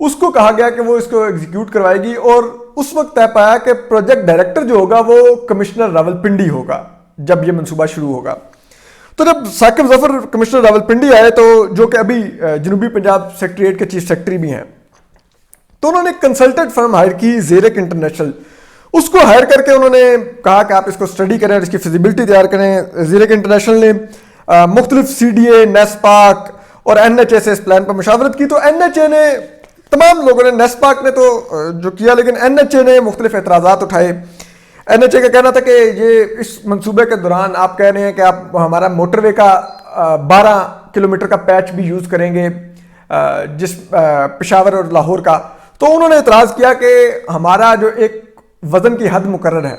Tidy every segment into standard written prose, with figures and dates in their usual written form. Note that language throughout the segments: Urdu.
اس کو کہا گیا کہ وہ اس کو ایگزیکیوٹ کروائے گی، اور اس وقت طے پایا کہ پروجیکٹ ڈائریکٹر جو ہوگا وہ کمشنر راولپنڈی ہوگا جب یہ منصوبہ شروع ہوگا۔ تو جب ثاقب ظفر کمشنر راولپنڈی آئے، تو جو کہ ابھی جنوبی پنجاب سیکریٹریٹ کے چیف سیکرٹری بھی ہیں، تو انہوں نے کنسلٹنٹ فرم ہائر کی زیرک انٹرنیشنل، اس کو ہائر کر کے انہوں نے کہا کہ آپ اس کو اسٹڈی کریں اور اس کی فیزیبلٹی تیار کریں۔ زیرک انٹرنیشنل نے مختلف سی ڈی اے، نیسپاک اور این ایچ اے سے اس پلان پر مشاورت کی۔ تو این ایچ اے نے، تمام لوگوں نے، نیسپاک نے تو جو کیا، لیکن این ایچ اے نے مختلف اعتراضات اٹھائے۔ این ایچ اے کا کہنا تھا کہ یہ اس منصوبے کے دوران آپ کہہ رہے ہیں کہ آپ ہمارا موٹر وے کا 12 کلومیٹر کا پیچ بھی یوز کریں گے، جس پشاور اور لاہور کا۔ تو انہوں نے اعتراض کیا کہ ہمارا جو ایک وزن کی حد مقرر ہے،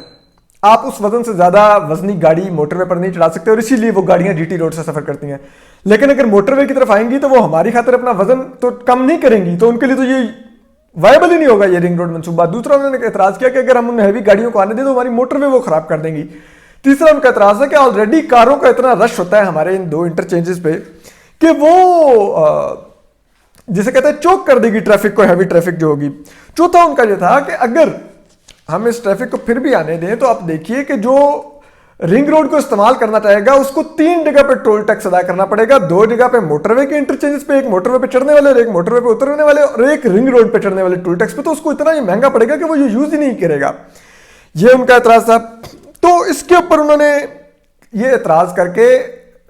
آپ اس وزن سے زیادہ وزنی گاڑی موٹر وے پر نہیں چلا سکتے، اور اسی لیے وہ گاڑیاں جی ٹی روڈ سے سفر کرتی ہیں۔ لیکن اگر موٹر وے کی طرف آئیں گی تو وہ ہماری خاطر اپنا وزن تو کم نہیں کریں گی، تو ان کے لیے تو یہ وائبل ہی نہیں ہوگا یہ رنگ روڈ منصوبہ۔ دوسرا انہوں نے اعتراض کیا کہ اگر ہم ان ہیوی گاڑیوں کو آنے دیں تو ہماری موٹر وے وہ خراب کر دیں گی۔ تیسرا ان کا اعتراض ہے کہ آلریڈی کاروں کا اتنا رش ہوتا ہے ہمارے ان 2 انٹرچینجز پہ کہ وہ جسے کہتے ہیں چوک کر دے گی ٹریفک کو، ہیوی ٹریفک جو ہوگی۔ چوتھا ان کا یہ تھا کہ اگر ہم اس ٹریفک کو پھر بھی آنے دیں تو آپ دیکھیے کہ جو رنگ روڈ کو استعمال کرنا چاہے گا اس کو 3 جگہ پہ ٹول ٹیکس ادا کرنا پڑے گا، 2 جگہ پہ موٹر وے کے انٹرچینجز پہ، ایک موٹر وے پہ چڑھنے والے اور ایک موٹر وے پہ اترنے والے، اور ایک رنگ روڈ پہ چڑھنے والے ٹول ٹیکس پہ۔ تو اس کو اتنا یہ مہنگا پڑے گا کہ وہ یہ یوز ہی نہیں کرے گا، یہ ان کا اعتراض تھا۔ تو اس کے اوپر انہوں نے یہ اعتراض کر کے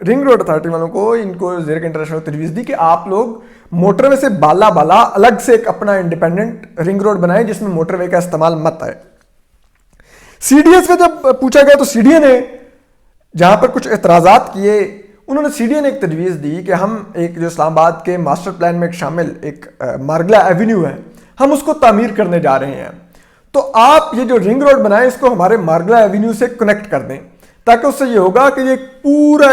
رنگ روڈ اتھارٹی والوں کو، ان کو زیرک انٹرنیشنل تجویز دی کہ آپ لوگ موٹر وے سے بالا الگ سے ایک اپنا انڈیپینڈنٹ رنگ روڈ بنائیں جس میں موٹر وے کا استعمال مت آئے۔ سی ڈی ایس میں جب پوچھا گیا تو سی ڈی اے نے جہاں پر کچھ اعتراضات کیے، انہوں نے سی ڈی اے نے ایک تجویز دی کہ ہم ایک جو اسلام آباد کے ماسٹر پلان میں ایک شامل ایک مارگلا ایونیو ہے، ہم اس کو تعمیر کرنے جا رہے ہیں، تو آپ یہ جو رنگ روڈ بنائیں اس کو ہمارے مارگلا ایونیو سے کنیکٹ کر دیں، تاکہ اس سے یہ ہوگا کہ یہ پورا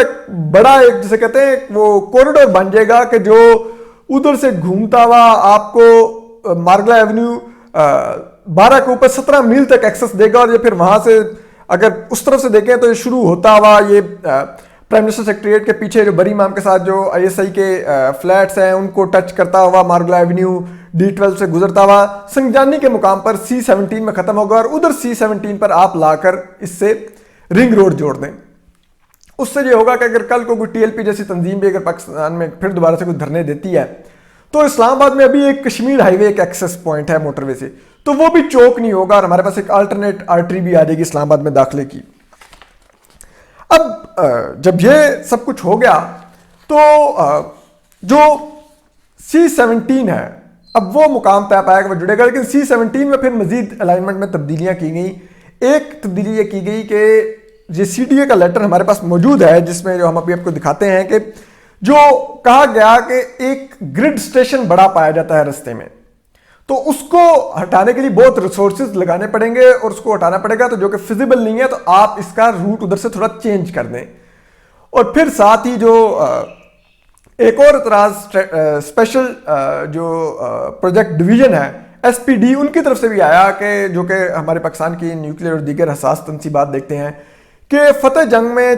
بڑا ایک جسے کہتے ہیں وہ کوریڈور بن جائے گا کہ جو ادھر سے گھومتا ہوا آپ کو مارگلا ایونیو 12 کے اوپر 17 میل تک ایکسس دے گا، اور یہ پھر وہاں سے اگر اس طرف سے دیکھیں تو یہ شروع ہوتا ہوا یہ پرائم منسٹر سیکریٹریٹ کے پیچھے جو بری امام کے ساتھ جو آئی ایس آئی کے فلیٹس ہیں ان کو ٹچ کرتا ہوا مارگلا ایونیو D12 سے گزرتا ہوا سنگجانی کے مقام پر C17 میں ختم ہوگا، اور ادھر C17 پر آپ لا کر اس سے رنگ روڈ جوڑ دیں۔ اس سے یہ ہوگا کہ اگر کل کو کوئی ٹی ایل پی جیسی تنظیم بھی اگر پاکستان میں پھر دوبارہ سے کوئی دھرنے دیتی ہے تو اسلام آباد میں ابھی ایک کشمیر ہائی وے ایک ایکسس پوائنٹ ہے موٹر وے سے، تو وہ بھی چوک نہیں ہوگا، اور ہمارے پاس ایک الٹرنیٹ آرٹری بھی آ جائے گی اسلام آباد میں داخلے کی۔ اب جب یہ سب کچھ ہو گیا تو جو C17 ہے اب وہ مقام طے پایا کہ وہ جڑے گا، لیکن C17 میں پھر مزید الائنمنٹ میں تبدیلیاں کی گئیں۔ ایک تبدیلی یہ کی گئی کہ یہ سی ڈی اے کا لیٹر ہمارے پاس موجود ہے جس میں جو ہم ابھی آپ کو دکھاتے ہیں کہ جو کہا گیا کہ ایک گرڈ سٹیشن بڑا پایا جاتا ہے رستے میں، تو اس کو ہٹانے کے لیے بہت ریسورسز لگانے پڑیں گے اور اس کو ہٹانا پڑے گا، تو جو کہ فیزیبل نہیں ہے، تو آپ اس کا روٹ ادھر سے تھوڑا چینج کر دیں۔ اور پھر ساتھ ہی جو ایک اور اعتراض اسپیشل جو پروجیکٹ ڈویژن ہے ایس پی ڈی ان کی طرف سے بھی آیا کہ جو کہ ہمارے پاکستان کی نیوکلیئر اور دیگر حساس تنصیبات دیکھتے ہیں کہ فتح جنگ میں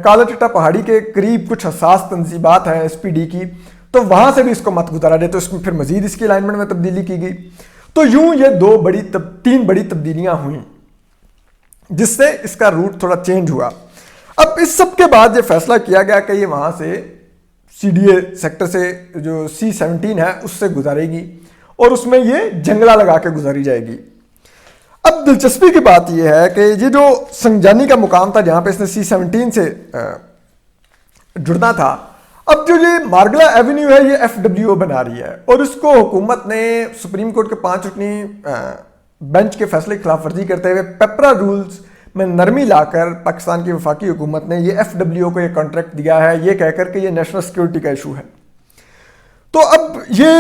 کالا چٹا پہاڑی کے قریب کچھ حساس تنصیبات ہیں ایس پی ڈی کی، تو وہاں سے بھی اس کو مت گزارا جائے، تو اس میں پھر مزید اس کی الائنمنٹ میں تبدیلی کی گئی۔ تو یوں یہ تین بڑی تبدیلیاں ہوئیں جس سے اس کا روٹ تھوڑا چینج ہوا۔ اب اس سب کے بعد یہ فیصلہ کیا گیا کہ یہ وہاں سے سی ڈی اے سیکٹر سے جو C17 ہے اس سے گزارے گی اور اس میں یہ جنگلہ لگا کے گزاری جائے گی۔ اب دلچسپی کی بات یہ ہے کہ یہ جو سنگجانی کا مقام تھا جہاں پہ اس نے C17 سے جڑنا تھا، اب جو یہ مارگلا ایونیو ہے یہ FWO بنا رہی ہے، اور اس کو حکومت نے سپریم کورٹ کے 5 رکنی بینچ کے فیصلے کی خلاف ورزی کرتے ہوئے پیپرا رولز میں نرمی لا کر پاکستان کی وفاقی حکومت نے یہ FWO کو یہ کانٹریکٹ دیا ہے، یہ کہہ کر کہ یہ نیشنل سیکیورٹی کا ایشو ہے۔ تو اب یہ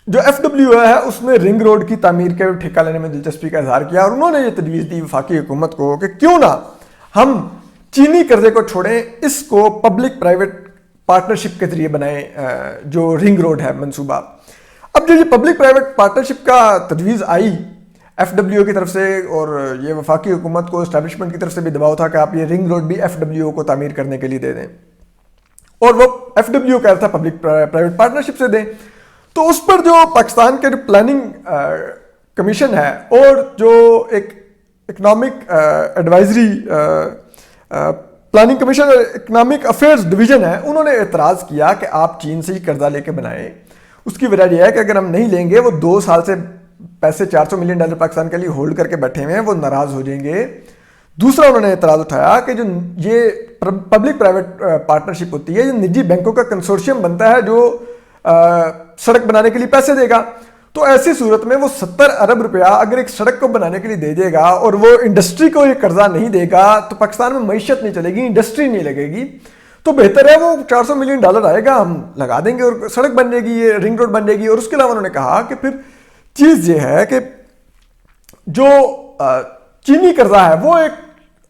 جو FWO ہے اس میں رنگ روڈ کی تعمیر کے ٹھیکہ لینے میں دلچسپی کا اظہار کیا، اور انہوں نے یہ تجویز دی وفاقی حکومت کو کہ کیوں نہ ہم چینی قرضے کو چھوڑیں، اس کو پبلک پرائیویٹ پارٹنرشپ کے ذریعے بنائیں جو رنگ روڈ ہے منصوبہ۔ اب جو یہ پبلک پرائیویٹ پارٹنرشپ کا تجویز آئی FWO کی طرف سے، اور یہ وفاقی حکومت کو اسٹیبلشمنٹ کی طرف سے بھی دباؤ تھا کہ آپ یہ رنگ روڈ بھی FWO کو تعمیر کرنے کے لیے دے دیں، اور وہ FWO کہہ رہا تھا پبلک پرائیویٹ پارٹنرشپ سے دیں۔ تو اس پر جو پاکستان کے جو پلاننگ کمیشن ہے اور جو ایک اکنامک ایڈوائزری پلاننگ کمیشن اور اکنامک افیئرز ڈویژن ہے، انہوں نے اعتراض کیا کہ آپ چین سے ہی قرضہ لے کے بنائیں. اس کی وجہ یہ ہے کہ اگر ہم نہیں لیں گے، وہ 2 سال سے پیسے $400 ملین پاکستان کے لیے ہولڈ کر کے بیٹھے ہوئے ہیں، وہ ناراض ہو جائیں گے. دوسرا انہوں نے اعتراض اٹھایا کہ جو یہ پبلک پرائیویٹ پارٹنرشپ ہوتی ہے، یہ نجی بینکوں کا کنسورشیم بنتا ہے جو سڑک بنانے کے لیے پیسے دے گا. تو ایسی صورت میں وہ 70 ارب روپیہ اگر ایک سڑک کو بنانے کے لیے دے دے گا اور وہ انڈسٹری کو یہ قرضہ نہیں دے گا تو پاکستان میں معیشت نہیں چلے گی، انڈسٹری نہیں لگے گی. تو بہتر ہے وہ $400 ملین آئے گا، ہم لگا دیں گے اور سڑک بن جائے گی، یہ رنگ روڈ بن جائے گی. اور اس کے علاوہ انہوں نے کہا کہ پھر چیز یہ ہے کہ جو چینی قرضہ ہے وہ ایک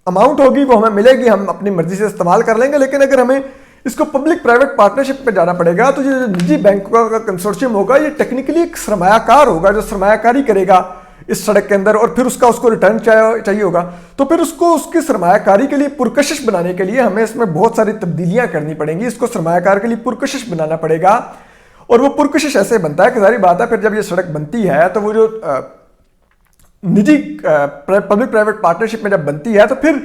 اماؤنٹ ہوگی، وہ ہمیں ملے گی، ہم اپنی مرضی سے استعمال کر لیں گے. لیکن اگر ہمیں اس کو پبلک پرائیویٹ پارٹنرشپ پہ جانا پڑے گا تو یہ جو نجی بینکوں کا کنسورشیم ہوگا، یہ ٹیکنیکلی ایک سرمایہ کار ہوگا جو سرمایہ کاری کرے گا اس سڑک کے اندر، اور پھر اس کو ریٹرن چاہیے ہوگا. تو پھر اس کو اس کی سرمایہ کاری کے لیے پرکشش بنانے کے لیے ہمیں اس میں بہت ساری تبدیلیاں کرنی پڑیں گی. اس کو سرمایہ کار کے لیے پرکشش بنانا پڑے گا، اور وہ پرکشش ایسے بنتا ہے کہ ظاہری بات ہے پھر جب یہ سڑک بنتی ہے تو وہ جو نجی پبلک پرائیویٹ پارٹنرشپ میں جب بنتی ہے تو پھر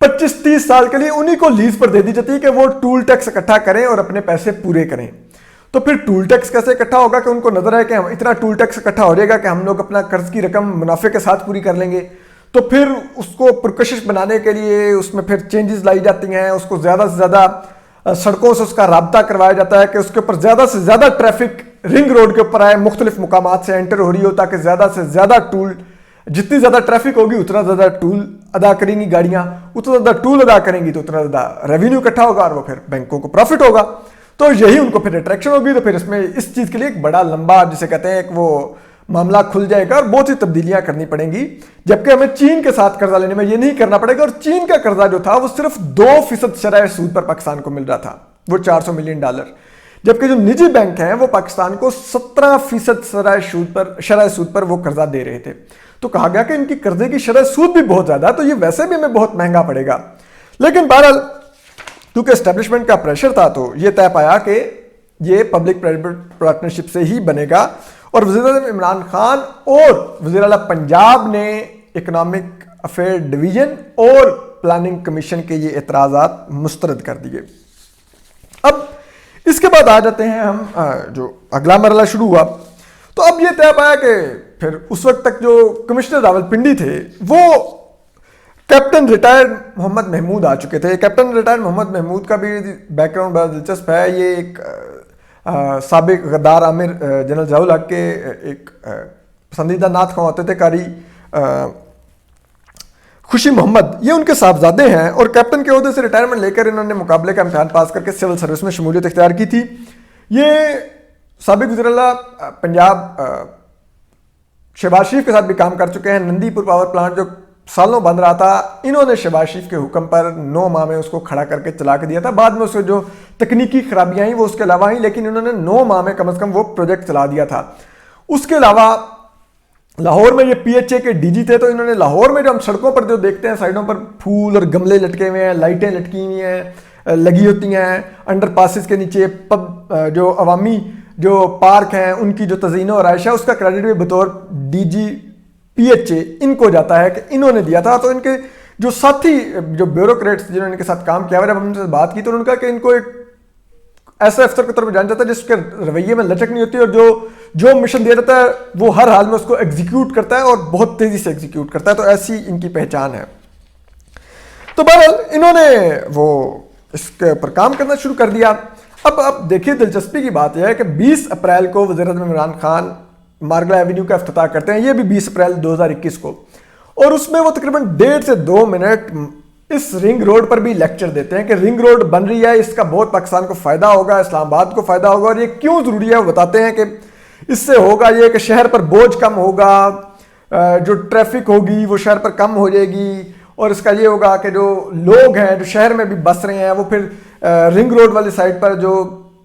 25-30 سال کے لیے انہی کو لیز پر دے دی جاتی ہے کہ وہ ٹول ٹیکس اکٹھا کریں اور اپنے پیسے پورے کریں. تو پھر ٹول ٹیکس کیسے اکٹھا ہوگا کہ ان کو نظر ہے کہ اتنا ٹول ٹیکس اکٹھا ہو جائے گا کہ ہم لوگ اپنا قرض کی رقم منافع کے ساتھ پوری کر لیں گے. تو پھر اس کو پرکشش بنانے کے لیے اس میں پھر چینجز لائی جاتی ہیں، اس کو زیادہ سے زیادہ سڑکوں سے اس کا رابطہ کروایا جاتا ہے کہ اس کے اوپر زیادہ سے زیادہ ٹریفک رنگ روڈ کے اوپر آئے، مختلف مقامات سے انٹر ہو رہی ہو تاکہ زیادہ سے زیادہ ٹول، جتنی زیادہ ٹریفک ہوگی اتنا زیادہ ٹول ادا کریں گی گاڑیاں، اتنا زیادہ ٹول ادا کریں گی تو اتنا زیادہ ریونیو اکٹھا ہوگا اور وہ پھر بینکوں کو پروفٹ ہوگا. تو یہی ان کو پھر اٹریکشن ہوگی. تو پھر اس میں اس چیز کے لیے ایک بڑا لمبا جسے کہتے ہیں ایک وہ معاملہ کھل جائے گا اور بہت سی تبدیلیاں کرنی پڑیں گی. جبکہ ہمیں چین کے ساتھ قرضہ لینے میں یہ نہیں کرنا پڑے گا، اور چین کا قرضہ جو تھا وہ صرف 2% شرح سود پر پاکستان کو مل رہا تھا، وہ $400 ملین. جبکہ جو نجی بینک ہیں وہ پاکستان کو 17% شرح سود پر وہ قرضہ دے رہے تھے. تو کہا گیا کہ ان کی قرضے کی شرح سود بھی بہت زیادہ ہے، تو یہ ویسے بھی ہمیں بہت مہنگا پڑے گا. لیکن بہرحال کیونکہ اسٹیبلشمنٹ کا پریشر تھا تو یہ طے پایا کہ یہ پبلک پرائیویٹ پارٹنرشپ سے ہی بنے گا. اور وزیر اعظم عمران خان اور وزیر اعلیٰ پنجاب نے اکنامک افیئر ڈویژن اور پلاننگ کمیشن کے یہ اعتراضات مسترد کر دیے. اب اس کے بعد آ جاتے ہیں ہم جو اگلا مرحلہ شروع ہوا. تو اب یہ طے پایا کہ پھر اس وقت تک جو کمشنر راولپنڈی تھے وہ کیپٹن ریٹائر محمد محمود آ چکے تھے. کیپٹن ریٹائر محمد محمود کا بھی بیک گراؤنڈ بڑا دلچسپ ہے. یہ ایک سابق غدار عامر جنرل ضیاء الحق کے ایک پسندیدہ نعت خواں ہوتے تھے قاری خوشی محمد، یہ ان کے صاحبزادے ہیں اور کیپٹن کے عہدے سے ریٹائرمنٹ لے کر انہوں نے مقابلے کا امتحان پاس کر کے سول سروس میں شمولیت اختیار کی تھی. یہ سابق وزیر اعلیٰ پنجاب شہباز شریف کے ساتھ بھی کام کر چکے ہیں. نندی پور پاور پلانٹ جو سالوں بند رہا تھا، انہوں نے شہباز شریف کے حکم پر 9 ماہ میں اس کو کھڑا کر کے چلا کے دیا تھا. بعد میں اس سے جو تکنیکی خرابیاں آئیں وہ اس کے علاوہ آئیں، لیکن انہوں نے 9 ماہ میں کم از کم وہ پروجیکٹ چلا دیا تھا. اس کے علاوہ لاہور میں یہ پی ایچ اے کے ڈی جی تھے، تو انہوں نے لاہور میں جو ہم سڑکوں پر جو دیکھتے ہیں سائڈوں پر پھول اور گملے لٹکے ہوئے ہیں، لائٹیں لٹکی ہوئی ہیں لگی ہوتی ہیں انڈر پاسز کے نیچے، پب جو عوامی جو پارک ہیں ان کی جو تزئین و آرائش ہے اس کا کریڈٹ بھی بطور D G P H A ان کو جاتا ہے کہ انہوں نے دیا تھا. تو ان کے جو ساتھی جو بیوروکریٹس جنہوں نے ان کے ساتھ کام کیا، جب ہم ان سے بات کی تو انہوں نے کہا کہ ان کو ایک ایسا افسر کے طور پر جانا جاتا ہے جس کے رویے میں لچک نہیں ہوتی اور جو مشن دیا جاتا ہے وہ ہر حال میں اس کو ایگزیکیوٹ کرتا ہے اور بہت تیزی سے ایگزیکیوٹ کرتا ہے. تو ایسی ان کی پہچان ہے. تو بہرحال انہوں نے وہ اس کے اوپر کام کرنا شروع کر دیا. اب دیکھیے دلچسپی کی بات یہ ہے کہ 20 اپریل کو وزیر اعظم عمران خان مارگلا ایونیو کا افتتاح کرتے ہیں، یہ بھی 20 اپریل 2021 کو، اور اس میں وہ تقریباً 1.5 سے 2 منٹ اس رنگ روڈ پر بھی لیکچر دیتے ہیں کہ رنگ روڈ بن رہی ہے، اس کا بہت پاکستان کو فائدہ ہوگا، اسلام آباد کو فائدہ ہوگا، اور یہ کیوں ضروری ہے وہ بتاتے ہیں کہ اس سے ہوگا یہ کہ شہر پر بوجھ کم ہوگا، جو ٹریفک ہوگی وہ شہر پر کم ہو جائے گی، اور اس کا یہ ہوگا کہ جو لوگ ہیں جو شہر میں بھی بس رہے ہیں وہ پھر رنگ روڈ والی سائڈ پر جو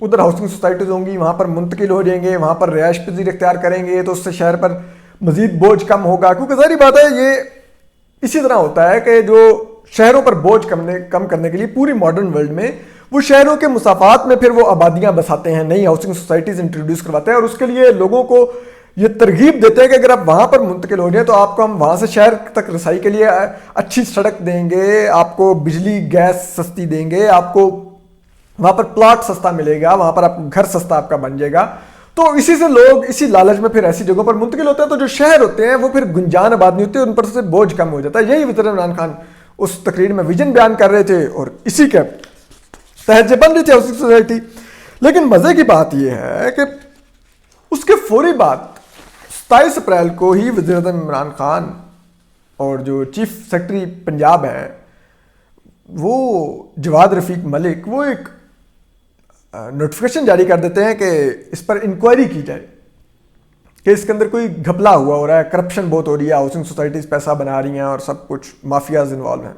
ادھر ہاؤسنگ سوسائٹیز ہوں گی وہاں پر منتقل ہو جائیں گے، وہاں پر رہائش پذیر اختیار کریں گے، تو اس سے شہر پر مزید بوجھ کم ہوگا. کیونکہ ظاہری بات ہے یہ اسی طرح ہوتا ہے کہ جو شہروں پر بوجھ کم کرنے کے لیے پوری ماڈرن ورلڈ میں وہ شہروں کے مسافات میں پھر وہ آبادیاں بساتے ہیں, نئی ہاؤسنگ سوسائٹیز انٹروڈیوس کرواتے ہیں, اور اس کے لیے لوگوں کو یہ ترغیب دیتے ہیں کہ اگر آپ وہاں پر منتقل ہو جائیں تو آپ کو ہم وہاں سے شہر تک رسائی کے لیے اچھی سڑک دیں گے, آپ کو بجلی گیس سستی دیں گے, آپ کو وہاں پر پلاٹ سستا ملے گا, وہاں پر آپ گھر سستا آپ کا بن جائے گا. تو اسی سے لوگ اسی لالچ میں پھر ایسی جگہوں پر منتقل ہوتے ہیں. تو جو شہر ہوتے ہیں وہ پھر گنجان آباد نہیں ہوتے, ان پر سے بوجھ کم ہو جاتا ہے. یہی وزیر عمران خان اس تقریر میں ویژن بیان کر رہے تھے اور اسی کے تحت بن رہی تھی ہاؤسنگ سوسائٹی. لیکن مزے کی بات یہ ہے کہ اس کے فوری بعد 27 اپریل کو ہی وزیر اعظم عمران خان اور جو چیف سیکرٹری پنجاب ہے وہ جواد رفیق ملک وہ ایک نوٹیفیکیشن جاری کر دیتے ہیں کہ اس پر انکوائری کی جائے کہ اس کے اندر کوئی گھپلا ہو رہا ہے, کرپشن بہت ہو رہی ہے, ہاؤسنگ سوسائٹیز پیسہ بنا رہی ہیں اور سب کچھ مافیاز انوالو ہیں.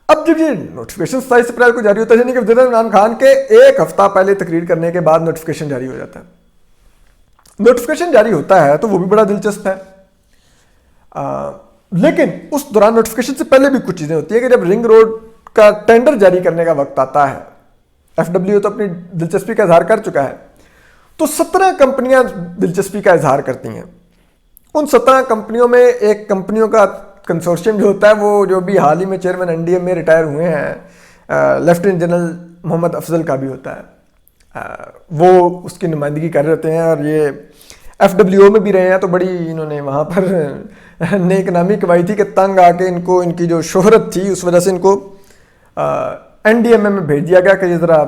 اب جب یہ نوٹیفیکیشن 27 اپریل کو جاری ہوتا ہے, یعنی کہ وزیر عمران خان کے ایک ہفتہ پہلے تقریر کرنے کے بعد نوٹیفیکیشن جاری ہو جاتا ہے. نوٹیفیکیشن جاری ہوتا ہے تو وہ بھی بڑا دلچسپ ہے, لیکن اس دوران نوٹیفیکیشن سے پہلے بھی کچھ چیزیں ہوتی ہیں کہ جب رنگ روڈ کا ٹینڈر جاری کرنے کا وقت آتا ہے, ایف ڈبلیو تو اپنی دلچسپی کا اظہار کر چکا ہے, تو 17 کمپنیاں دلچسپی کا اظہار کرتی ہیں. ان 17 کمپنیوں میں ایک کمپنیوں کا کنسورشیم جو ہوتا ہے وہ جو بھی حال ہی میں چیئرمین این ڈی ایم میں ریٹائر ہوئے ہیں, لیفٹیننٹ جنرل محمد افضل کا بھی ہوتا ہے, وہ اس کی نمائندگی کر رہے ہوتے ہیں, اور یہ ایف ڈبلیو میں بھی رہے ہیں. تو بڑی انہوں نے وہاں پر نیک نامی کمائی تھی کہ تنگ آ کے ان کو ان کی جو شہرت تھی اس وجہ سے ان کو این ڈی ایم اے میں بھیج دیا گیا کہ یہ ذرا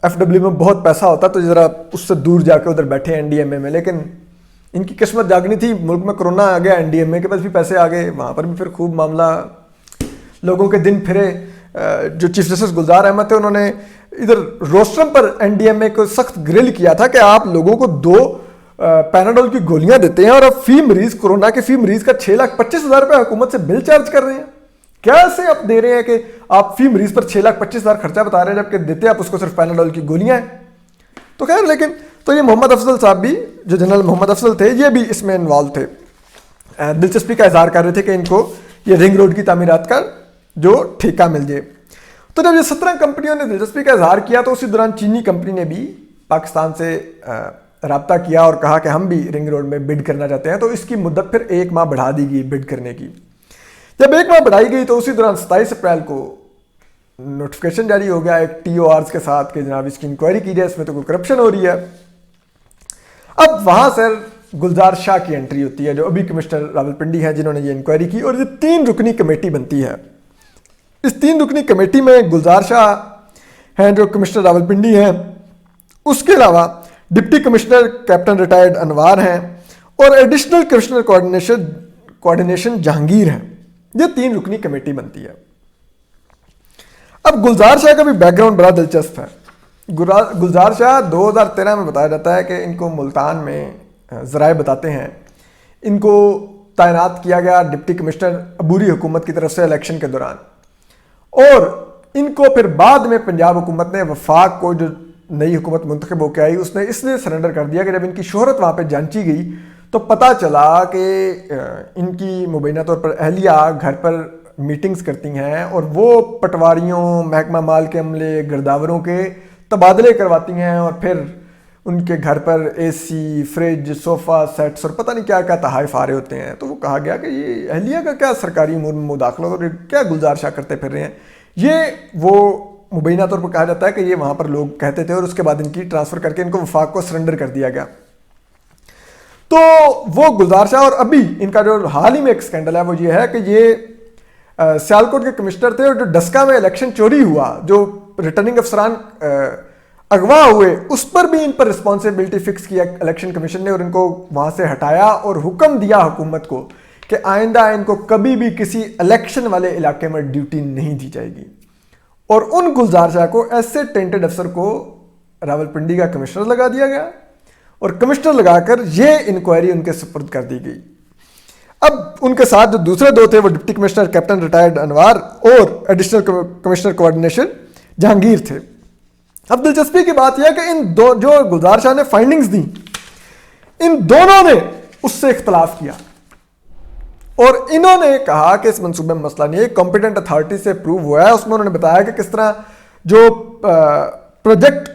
ایف ڈبلیو میں بہت پیسہ ہوتا تو ذرا اس سے دور جا کے ادھر بیٹھے این ڈی ایم اے میں. لیکن ان کی قسمت جاگنی تھی, ملک میں کرونا آ گیا, این ڈی ایم اے کے پاس بھی پیسے آ گئے, وہاں پر بھی پھر خوب معاملہ لوگوں کے دن پھرے. جو چیف جسٹس گلزار احمد تھے انہوں نے ادھر روسٹرم پر این ڈی ایم اے کو سخت گرل کیا تھا کہ آپ لوگوں کو 2 پیناڈول کی گولیاں دیتے ہیں اور اب فی مریض کورونا کے فی مریض کا 6,25,000 روپے حکومت سے بل چارج کر رہے ہیں. کیا سے آپ دے رہے ہیں کہ آپ فی مریض پر 6,25,000 خرچہ بتا رہے ہیں جبکہ دیتے آپ اس کو صرف پیناڈول کی گولیاں ہیں. تو خیر, لیکن تو یہ محمد افضل صاحب بھی, جو جنرل محمد افضل تھے, یہ بھی اس میں انوالو تھے, دلچسپی کا اظہار کر رہے تھے کہ ان کو یہ رنگ روڈ کی تعمیرات کا جو ٹھیکہ مل جائے. تو جب یہ 17 کمپنیوں نے دلچسپی کا اظہار کیا تو اسی دوران چینی کمپنی نے بھی پاکستان سے رابطہ کیا اور کہا کہ ہم بھی رنگ روڈ میں بڈ کرنا چاہتے ہیں. تو اس کی مدت پھر 1 ماہ بڑھا دی گئی بڈ کرنے کی. جب 1 ماہ بڑھائی گئی تو اسی دوران 27 اپریل کو نوٹیفیکیشن جاری ہو گیا ایک ٹی او آرز کے ساتھ کہ جناب اس کی انکوائری کی جائے, اس میں تو کوئی کرپشن ہو رہی ہے. اب وہاں سے گلزار شاہ کی انٹری ہوتی ہے جو ابھی کمشنر راولپنڈی ہیں جنہوں نے یہ انکوائری کی, اور یہ 3 رکنی کمیٹی بنتی ہے. اس 3 رکنی کمیٹی میں گلزار شاہ ہیں جو کمشنر راولپنڈی ہیں, اس کے علاوہ ڈپٹی کمشنر کیپٹن ریٹائرڈ انوار ہیں اور ایڈیشنل کمشنر کوارڈینیشن جہانگیر ہیں. یہ 3 رکنی کمیٹی بنتی ہے. اب گلزار شاہ کا بھی بیک گراؤنڈ بڑا دلچسپ ہے. گلزار شاہ 2013 میں بتایا جاتا ہے کہ ان کو ملتان میں ذرائع بتاتے ہیں ان کو تعینات کیا گیا ڈپٹی کمشنر عبوری حکومت کی طرف سے الیکشن کے دوران, اور ان کو پھر بعد میں پنجاب حکومت نے وفاق کو جو نئی حکومت منتخب ہو کے آئی اس نے اس لیے سرنڈر کر دیا کہ جب ان کی شہرت وہاں پہ جانچی گئی تو پتہ چلا کہ ان کی مبینہ طور پر اہلیہ گھر پر میٹنگز کرتی ہیں اور وہ پٹواریوں, محکمہ مال کے عملے, گرداوروں کے تبادلے کرواتی ہیں, اور پھر ان کے گھر پر اے سی, فریج, صوفہ سیٹس اور پتہ نہیں کیا کیا تحائف آ رہے ہوتے ہیں. تو وہ کہا گیا کہ یہ اہلیہ کا کیا سرکاری امور میں مداخلت اور کیا گلزار شاہ کرتے پھر رہے ہیں. یہ وہ مبینہ طور پر کہا جاتا ہے کہ یہ وہاں پر لوگ کہتے تھے اور اس کے بعد ان کی ٹرانسفر کر کے ان کو وفاق کو سرنڈر کر دیا گیا. تو وہ گلزار شاہ, اور ابھی ان کا جو حال ہی میں ایک سکینڈل ہے وہ یہ ہے کہ یہ سیالکوٹ کے کمشنر تھے اور جو ڈسکا میں الیکشن چوری ہوا, جو ریٹرننگ افسران اغوا ہوئے, اس پر بھی ان پر رسپانسبلٹی فکس کیا الیکشن کمیشن نے اور ان کو وہاں سے ہٹایا اور حکم دیا حکومت کو کہ آئندہ ان کو کبھی بھی کسی الیکشن والے علاقے میں ڈیوٹی نہیں دی جائے گی. اور ان گلزار شاہ کو ایسے ٹینٹڈ افسر کو راولپنڈی کا کمشنر لگا دیا گیا اور کمشنر لگا کر یہ انکوائری ان کے سپرد کر دی گئی. اب ان کے ساتھ جو دوسرے 2 تھے وہ ڈپٹی کمشنر کیپٹن ریٹائرڈ انوار اور ایڈیشنل کمشنر کوارڈینیشن جہانگیر تھے. اب دلچسپی کی بات یہ ہے کہ ان جو گلزار شاہ نے فائنڈنگز دی, ان دونوں نے اس سے اختلاف کیا اور انہوں نے کہا کہ اس منصوبے میں مسئلہ نہیں ہے, کمپیٹنٹ اتھارٹی سے پروو ہوا ہے. اس میں انہوں نے بتایا کہ کس طرح جو پروجیکٹ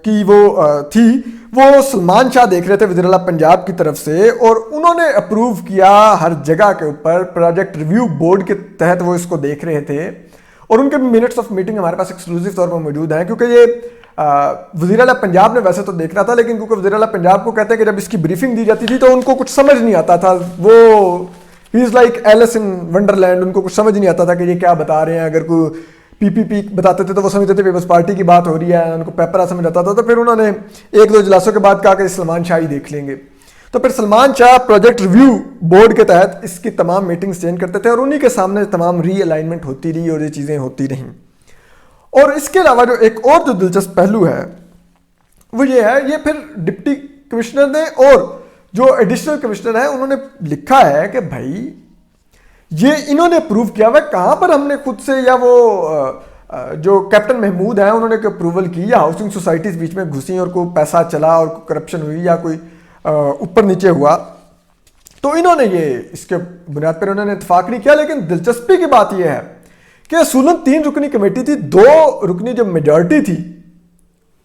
کی وہ تھی وہ سلمان شاہ دیکھ رہے تھے وزیر اعلیٰ پنجاب کی طرف سے، اور انہوں نے اپروو کیا ہر جگہ کے اوپر، پروجیکٹ ریویو بورڈ کے تحت وہ اس کو دیکھ رہے تھے، اور ان کے منٹس آف میٹنگ ہمارے پاس ایکسکلوسیو طور پر موجود ہیں، کیونکہ یہ وزیر اعلیٰ پنجاب نے ویسے تو دیکھنا تھا، لیکن کیونکہ وزیر اعلیٰ پنجاب کو کہتے ہیں کہ جب اس کی بریفنگ دی جاتی تھی تو ان کو کچھ سمجھ نہیں آتا تھا، وہ ہی از لائک ایلس ان ونڈرلینڈ، ان کو کچھ سمجھ نہیں آتا تھا کہ یہ کیا بتا رہے ہیں، اگر کوئی پی پی پی بتاتے تھے تو وہ سمجھتے تھے پیپلز پارٹی کی بات ہو رہی ہے، ان کو پیپرا سمجھ آتا تھا، تو پھر انہوں نے ایک دو اجلاسوں کے بعد کہا کہ سلمان شاہ ہی دیکھ لیں گے، تو پھر سلمان شاہ پروجیکٹ ریویو بورڈ کے تحت اس کی تمام میٹنگز چینج کرتے تھے، اور انہی کے سامنے تمام ری الائنمنٹ ہوتی رہی اور یہ چیزیں ہوتی رہیں۔ اور اس کے علاوہ جو ایک اور جو دلچسپ پہلو ہے وہ یہ ہے، یہ پھر ڈپٹی کمشنر نے اور جو ایڈیشنل کمشنر ہیں انہوں نے لکھا ہے کہ بھائی یہ انہوں نے اپروو کیا ہوا ہے، کہاں پر ہم نے خود سے، یا وہ جو کیپٹن محمود ہیں انہوں نے کوئی اپروول کی، یا ہاؤسنگ سوسائٹیز بیچ میں گھسیں اور کوئی پیسہ چلا اور کوئی کرپشن ہوئی یا کوئی اوپر نیچے ہوا، تو انہوں نے یہ اس کے بنیاد پر انہوں نے اتفاق نہیں کیا۔ لیکن دلچسپی کی بات یہ ہے کہ اصولاً 3 رکنی کمیٹی تھی، 2 رکنی جو میجورٹی تھی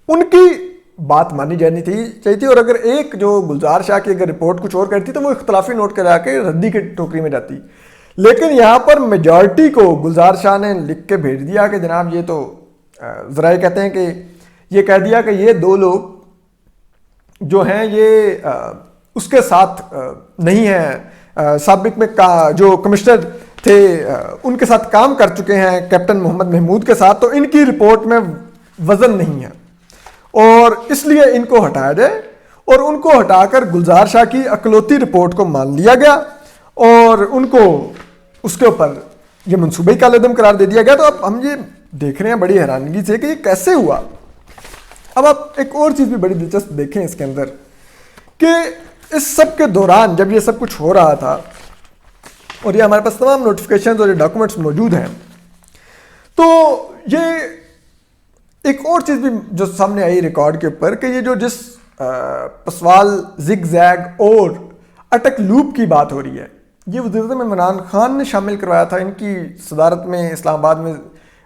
ان کی بات مانی جانی چاہیے تھی، اور اگر ایک جو گلزار شاہ کی اگر رپورٹ کچھ اور کرتی تو وہ اختلافی نوٹ کرا کے ردی کی ٹوکری میں جاتی، لیکن یہاں پر میجورٹی کو گلزار شاہ نے لکھ کے بھیج دیا کہ جناب یہ تو ذرائع کہتے ہیں کہ یہ کہہ دیا کہ یہ 2 لوگ جو ہیں یہ اس کے ساتھ نہیں ہیں، سابق میں جو کمشنر تھے ان کے ساتھ کام کر چکے ہیں کیپٹن محمد محمود کے ساتھ، تو ان کی رپورٹ میں وزن نہیں ہے اور اس لیے ان کو ہٹایا جائے، اور ان کو ہٹا کر گلزار شاہ کی اکلوتی رپورٹ کو مان لیا گیا اور ان کو اس کے اوپر یہ منصوبہ کال عدم قرار دے دیا گیا۔ تو اب ہم یہ دیکھ رہے ہیں بڑی حیرانگی سے کہ یہ کیسے ہوا۔ اب آپ ایک اور چیز بھی بڑی دلچسپ دیکھیں اس کے اندر کہ اس سب کے دوران جب یہ سب کچھ ہو رہا تھا اور یہ ہمارے پاس تمام نوٹیفیکیشنز اور یہ ڈاکومنٹس موجود ہیں، تو یہ ایک اور چیز بھی جو سامنے آئی ریکارڈ کے اوپر کہ یہ جو جس پسوال زگ زیگ اور اٹک لوپ کی بات ہو رہی ہے، یہ وزیر اعظم عمران خان نے شامل کروایا تھا، ان کی صدارت میں اسلام آباد میں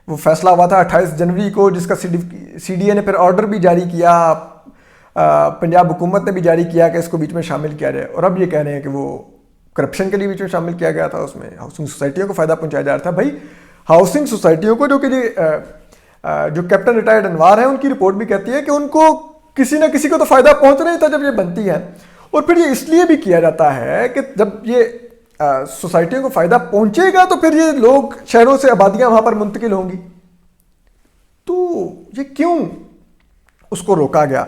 وہ فیصلہ ہوا تھا 28 جنوری کو، جس کا سی ڈی اے نے پھر آرڈر بھی جاری کیا، پنجاب حکومت نے بھی جاری کیا کہ اس کو بیچ میں شامل کیا جائے، اور اب یہ کہہ رہے ہیں کہ وہ کرپشن کے لیے بیچ میں شامل کیا گیا تھا، اس میں ہاؤسنگ سوسائٹیوں کو فائدہ پہنچایا جا رہا تھا۔ بھائی ہاؤسنگ سوسائٹیوں کو جو کیپٹن ریٹائرڈ انوار ہیں ان کی رپورٹ بھی کہتی ہے کہ ان کو کسی نہ کسی کو تو فائدہ پہنچ رہا ہی تھا جب یہ بنتی ہے، اور پھر یہ اس لیے بھی کیا جاتا ہے کہ جب یہ سوسائٹیوں کو فائدہ پہنچے گا تو پھر یہ لوگ شہروں سے آبادیاں وہاں پر منتقل ہوں گی، تو یہ کیوں اس کو روکا گیا؟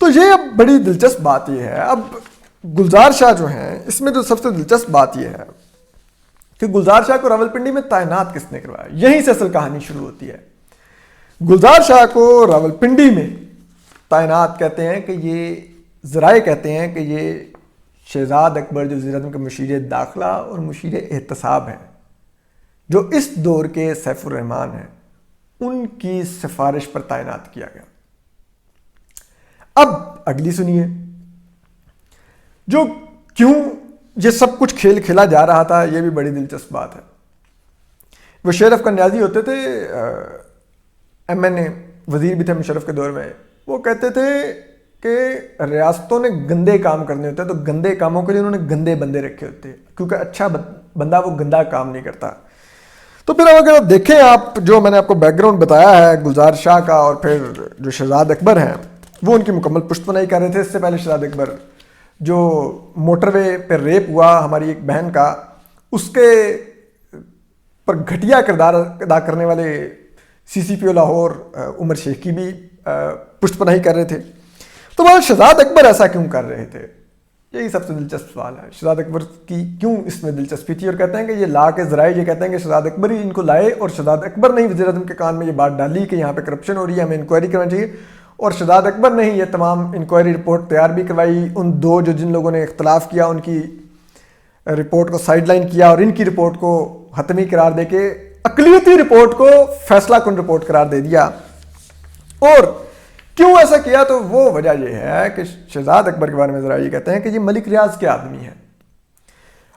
تو یہ اب بڑی دلچسپ بات یہ ہے۔ اب گلزار شاہ جو ہیں اس میں جو سب سے دلچسپ بات یہ ہے کہ گلزار شاہ کو راولپنڈی میں تعینات کس نے کروایا، یہیں سے اصل کہانی شروع ہوتی ہے۔ گلزار شاہ کو راولپنڈی میں تعینات کہتے ہیں کہ یہ ذرائع کہتے ہیں کہ یہ شہزاد اکبر جو وزیر اعظم کے مشیر داخلہ اور مشیر احتساب ہیں، جو اس دور کے سیف الرحمان ہیں، ان کی سفارش پر تعینات کیا گیا۔ اب اگلی سنیے جو کیوں یہ سب کچھ کھیل کھیلا جا رہا تھا، یہ بھی بڑی دلچسپ بات ہے۔ وہ شیرف کنیازی ہوتے تھے، ایم این اے وزیر بھی تھے مشرف کے دور میں، وہ کہتے تھے کہ ریاستوں نے گندے کام کرنے ہوتے ہیں تو گندے کاموں کے لیے انہوں نے گندے بندے رکھے ہوتے ہیں، کیونکہ اچھا بندہ وہ گندا کام نہیں کرتا۔ تو پھر اگر آپ دیکھیں، آپ جو میں نے آپ کو بیک گراؤنڈ بتایا ہے گلزار شاہ کا، اور پھر جو شہزاد اکبر ہیں وہ ان کی مکمل پشت پناہی کر رہے تھے۔ اس سے پہلے شہزاد اکبر جو موٹر وے پہ ریپ ہوا ہماری ایک بہن کا، اس کے پر گھٹیا کردار ادا کرنے والے سی سی پی او لاہور عمر شیخ کی بھی پشت پناہی کر رہے تھے۔ تو وہ شہزاد اکبر ایسا کیوں کر رہے تھے، یہی سب سے دلچسپ سوال ہے۔ شہزاد اکبر کی کیوں اس میں دلچسپی تھی، اور کہتے ہیں کہ یہ لا کے ذرائع یہ کہتے ہیں کہ شہزاد اکبر ہی ان کو لائے، اور شہزاد اکبر نے ہی وزیر اعظم کے کان میں یہ بات ڈالی کہ یہاں پہ کرپشن ہو رہی ہے، ہمیں انکوائری کرنا چاہیے، اور شہزاد اکبر نے ہی یہ تمام انکوائری رپورٹ تیار بھی کروائی۔ ان 2 جن لوگوں نے اختلاف کیا ان کی رپورٹ کو سائڈ لائن کیا، اور ان کی رپورٹ کو حتمی قرار دے کے اقلیتی رپورٹ کو فیصلہ کن رپورٹ قرار دے دیا۔ اور کیوں ایسا کیا، تو وہ وجہ یہ ہے کہ شہزاد اکبر کے بارے میں ذرا یہ کہتے ہیں کہ یہ ملک ریاض کے آدمی ہیں۔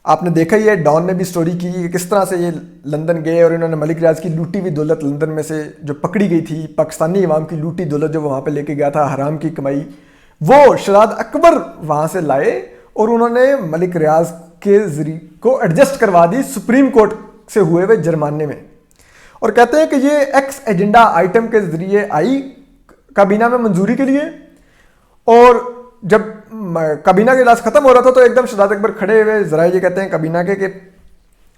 آپ نے دیکھا ہی ہے، ڈان نے بھی سٹوری کی کہ کس طرح سے یہ لندن گئے اور انہوں نے ملک ریاض کی لوٹی ہوئی دولت لندن میں سے جو پکڑی گئی تھی، پاکستانی عوام کی لوٹی دولت جو وہاں پہ لے کے گیا تھا، حرام کی کمائی، وہ شہزاد اکبر وہاں سے لائے اور انہوں نے ملک ریاض کے ذریعے کو ایڈجسٹ کروا دی سپریم کورٹ سے ہوئے ہوئے جرمانے میں، اور کہتے ہیں کہ یہ ایکس ایجنڈا آئٹم کے ذریعے آئی کابینہ میں منظوری کے لیے، اور جب کابینہ کا اجلاس ختم ہو رہا تھا تو ایک دم شہزاد اکبر کھڑے ہوئے، ذرائع یہ کہتے ہیں کابینہ کے کہ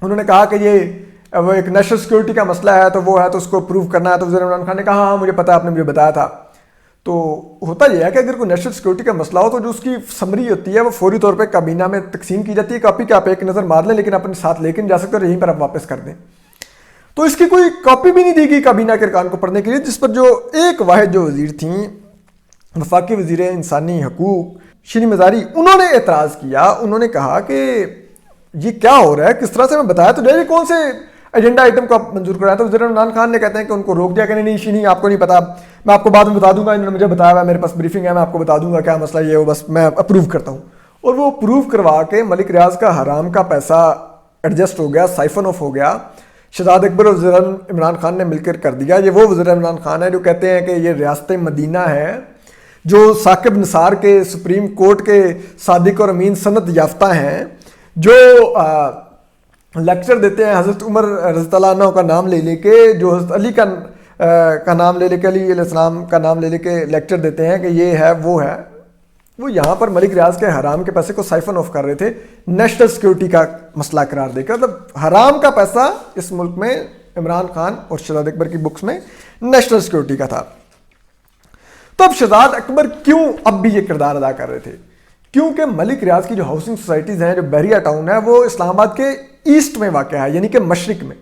انہوں نے کہا کہ یہ وہ ایک نیشنل سیکورٹی کا مسئلہ ہے تو وہ ہے تو اس کو پروو کرنا ہے، تو وزیر عمران خان نے کہا ہاں مجھے پتا ہے، آپ نے مجھے بتایا تھا۔ تو ہوتا یہ ہے کہ اگر کوئی نیشنل سیکورٹی کا مسئلہ ہو تو جو اس کی سمری ہوتی ہے وہ فوری طور پہ کابینہ میں تقسیم کی جاتی ہے، کاپی کے آپ ایک نظر مار لیں لیکن اپنے ساتھ لے کے نہیں جا سکتے اور یہیں پر آپ واپس کر دیں۔ تو اس کی کوئی کاپی بھی نہیں دی گئی کابینہ کے ارکان کو پڑھنے کے لیے، جس پر جو ایک واحد جو وزیر تھیں وفاقی وزیر انسانی حقوق شری مزاری، انہوں نے اعتراض کیا، انہوں نے کہا کہ یہ کیا ہو رہا ہے، کس طرح سے میں بتایا تو یہ کون سے ایجنڈا آئٹم کو آپ منظور کرایا؟ تو وزیر عمران خان نے کہتے ہیں کہ ان کو روک دیا کہ نہیں شینی آپ کو نہیں پتا، میں آپ کو بعد میں بتا دوں گا، انہوں نے مجھے بتایا ہوا ہے، میرے پاس بریفنگ ہے، میں آپ کو بتا دوں گا کیا مسئلہ یہ ہو، بس میں اپروو کرتا ہوں۔ اور وہ اپروو کروا کے ملک ریاض کا حرام کا پیسہ ایڈجسٹ ہو گیا، سائفن آف ہو گیا، شہزاد اکبر اور وزیر عمران خان نے مل کر دیا۔ یہ وہ وزیر عمران خان ہے جو کہتے ہیں کہ یہ ریاست مدینہ ہے، جو ثاقب نثار کے سپریم کورٹ کے صادق اور امین سند یافتہ ہیں، جو لیکچر دیتے ہیں حضرت عمر رضی اللہ عنہ کا نام لے لے کے، جو حضرت علی کا نام لے لے کے، علی علیہ السلام کا نام لے لے کے لیکچر دیتے ہیں کہ یہ ہے وہ ہے، وہ یہاں پر ملک ریاض کے حرام کے پیسے کو سائفن آف کر رہے تھے نیشنل سیکورٹی کا مسئلہ قرار دے کر۔ مطلب حرام کا پیسہ اس ملک میں عمران خان اور شہزاد اکبر کی بکس میں نیشنل سیکورٹی کا تھا۔ تو اب شہزاد اکبر کیوں اب بھی یہ کردار ادا کر رہے تھے؟ کیونکہ ملک ریاض کی جو ہاؤسنگ سوسائٹیز ہیں، جو بحریہ ٹاؤن ہے، وہ اسلام آباد کے ایسٹ میں واقع ہے، یعنی کہ مشرق میں،